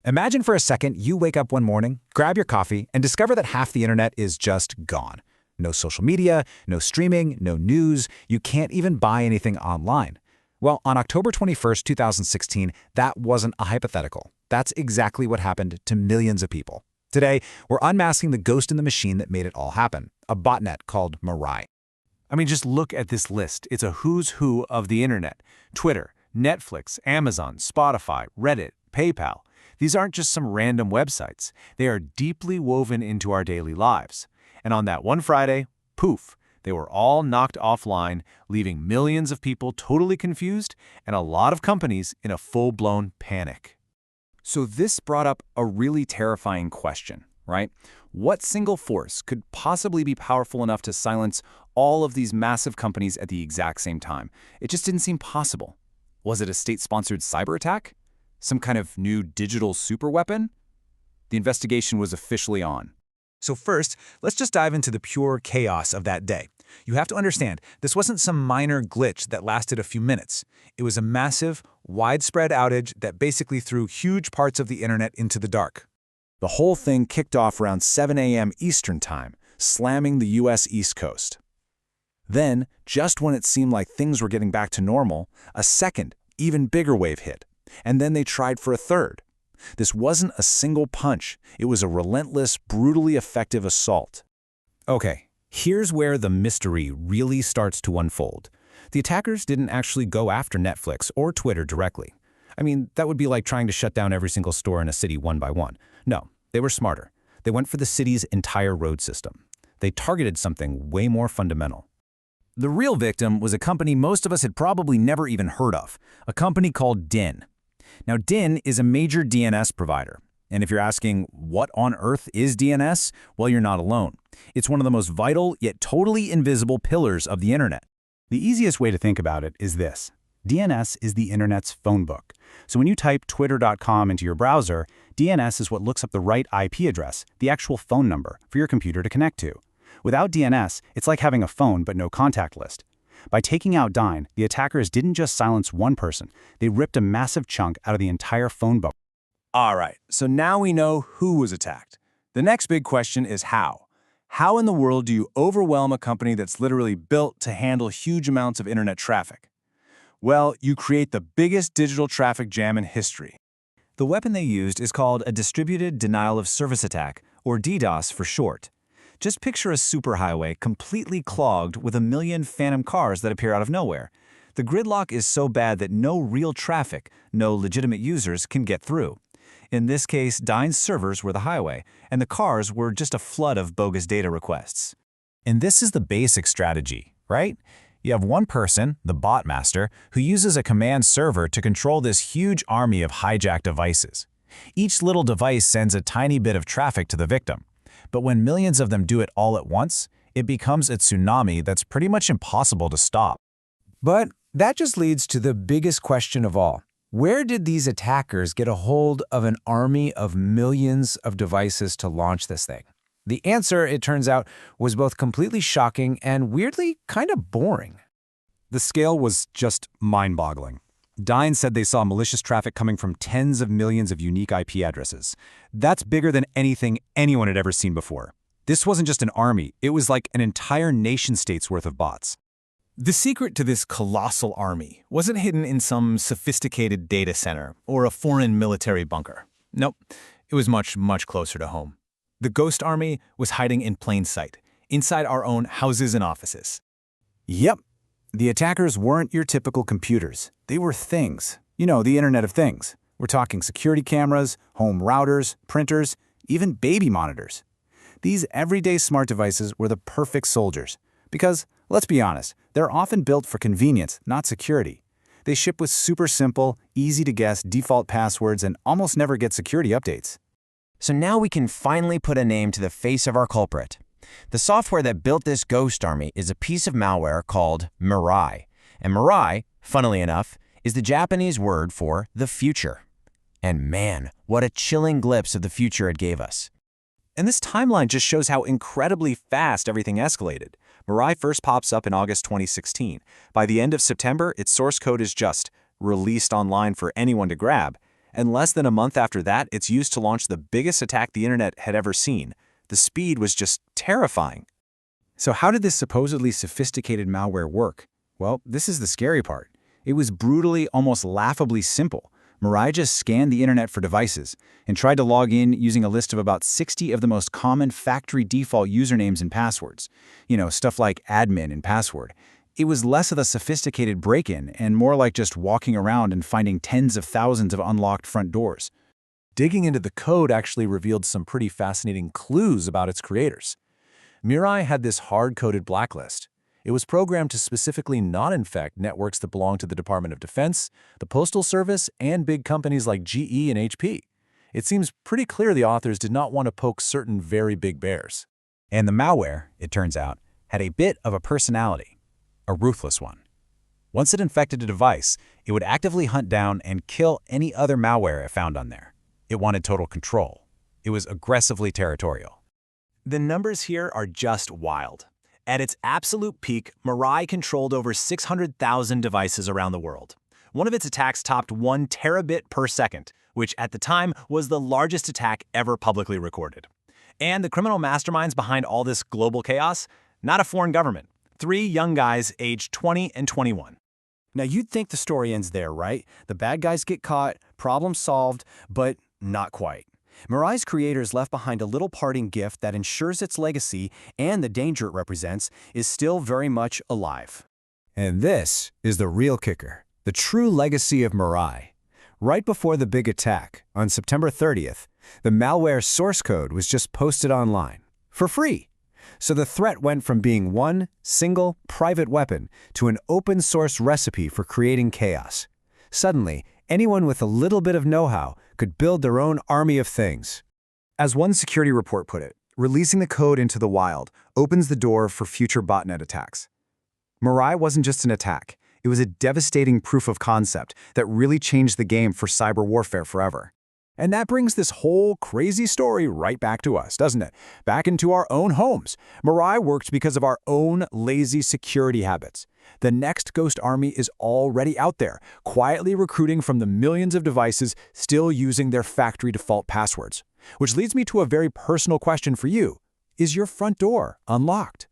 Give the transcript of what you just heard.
Imagine for a second you wake up one morning, grab your coffee, and discover that half the internet is just gone. No social media, no streaming, no news. You can't even buy anything online. Well, on October 21st, 2016, that wasn't a hypothetical. That's exactly what happened to millions of people. Today, we're unmasking the ghost in the machine that made it all happen, a botnet called Mirai. I mean, just look at this list. It's a who's who of the internet. Twitter, Netflix, Amazon, Spotify, Reddit, PayPal. These aren't just some random websites. They are deeply woven into our daily lives. And on that one Friday, poof, they were all knocked offline, leaving millions of people totally confused and a lot of companies in a full-blown panic. So this brought up a really terrifying question, right? What single force could possibly be powerful enough to silence all of these massive companies at the exact same time? It just didn't seem possible. Was it a state-sponsored cyber attack? Some kind of new digital superweapon? The investigation was officially on. So first, let's just dive into the pure chaos of that day. You have to understand, this wasn't some minor glitch that lasted a few minutes. It was a massive, widespread outage that basically threw huge parts of the internet into the dark. The whole thing kicked off around 7 a.m. Eastern Time, slamming the U.S. East Coast. Then, just when it seemed like things were getting back to normal, a second, even bigger wave hit. And then they tried for a third. This wasn't a single punch. It was a relentless, brutally effective assault. Okay, here's where the mystery really starts to unfold. The attackers didn't actually go after Netflix or Twitter directly. I mean, that would be like trying to shut down every single store in a city one by one. No, they were smarter. They went for the city's entire road system. They targeted something way more fundamental. The real victim was a company most of us had probably never even heard of, a company called DIN. Now, DIN is a major DNS provider. And if you're asking, what on earth is DNS? Well, you're not alone. It's one of the most vital yet totally invisible pillars of the internet. The easiest way to think about it is this. DNS is the internet's phone book. So when you type twitter.com into your browser, DNS is what looks up the right IP address, the actual phone number, for your computer to connect to. Without DNS, it's like having a phone but no contact list. By taking out DIN, the attackers didn't just silence one person, they ripped a massive chunk out of the entire phone book. All right, so now we know who was attacked. The next big question is how. How in the world do you overwhelm a company that's literally built to handle huge amounts of internet traffic? Well, you create the biggest digital traffic jam in history. The weapon they used is called a distributed denial of service attack, or DDoS for short. Just picture a superhighway completely clogged with a million phantom cars that appear out of nowhere. The gridlock is so bad that no real traffic, no legitimate users can get through. In this case, DIN's servers were the highway, and the cars were just a flood of bogus data requests. And this is the basic strategy, right? You have one person, the bot master, who uses a command server to control this huge army of hijacked devices. Each little device sends a tiny bit of traffic to the victim. But when millions of them do it all at once, it becomes a tsunami that's pretty much impossible to stop. But that just leads to the biggest question of all. Where did these attackers get a hold of an army of millions of devices to launch this thing? The answer, it turns out, was both completely shocking and weirdly kind of boring. The scale was just mind-boggling. DIN said they saw malicious traffic coming from tens of millions of unique IP addresses. That's bigger than anything anyone had ever seen before. This wasn't just an army, it was like an entire nation-state's worth of bots. The secret to this colossal army wasn't hidden in some sophisticated data center or a foreign military bunker. Nope, it was much, much closer to home. The ghost army was hiding in plain sight, inside our own houses and offices. Yep. The attackers weren't your typical computers. They were things. You know, the Internet of Things. We're talking security cameras, home routers, printers, even baby monitors. These everyday smart devices were the perfect soldiers. Because, let's be honest, they're often built for convenience, not security. They ship with super simple, easy-to-guess default passwords and almost never get security updates. So now we can finally put a name to the face of our culprit. The software that built this ghost army is a piece of malware called Mirai. And Mirai, funnily enough, is the Japanese word for the future. And man, what a chilling glimpse of the future it gave us. And this timeline just shows how incredibly fast everything escalated. Mirai first pops up in August 2016. By the end of September, its source code is just released online for anyone to grab. And less than a month after that, it's used to launch the biggest attack the internet had ever seen. The speed was just terrifying. So how did this supposedly sophisticated malware work? Well, this is the scary part. It was brutally, almost laughably simple. Mirai just scanned the internet for devices and tried to log in using a list of about 60 of the most common factory default usernames and passwords. Stuff like admin and password. It was less of a sophisticated break-in and more like just walking around and finding tens of thousands of unlocked front doors. Digging into the code actually revealed some pretty fascinating clues about its creators. Mirai had this hard-coded blacklist. It was programmed to specifically not infect networks that belong to the Department of Defense, the Postal Service, and big companies like GE and HP. It seems pretty clear the authors did not want to poke certain very big bears. And the malware, it turns out, had a bit of a personality, a ruthless one. Once it infected a device, it would actively hunt down and kill any other malware it found on there. It wanted total control. It was aggressively territorial. The numbers here are just wild. At its absolute peak, Mirai controlled over 600,000 devices around the world. One of its attacks topped 1 terabit per second, which at the time was the largest attack ever publicly recorded. And the criminal masterminds behind all this global chaos? Not a foreign government. 3 young guys aged 20 and 21. Now you'd think the story ends there, right? The bad guys get caught, problem solved, but not quite. Mirai's creators left behind a little parting gift that ensures its legacy and the danger it represents is still very much alive. And this is the real kicker, the true legacy of Mirai. Right before the big attack, on September 30th, the malware source code was just posted online, for free. So the threat went from being one single private weapon to an open source recipe for creating chaos. Suddenly, anyone with a little bit of know-how could build their own army of things. As one security report put it, releasing the code into the wild opens the door for future botnet attacks. Mirai wasn't just an attack. It was a devastating proof of concept that really changed the game for cyber warfare forever. And that brings this whole crazy story right back to us, doesn't it? Back into our own homes. Mirai worked because of our own lazy security habits. The next ghost army is already out there, quietly recruiting from the millions of devices still using their factory default passwords. Which leads me to a very personal question for you. Is your front door unlocked?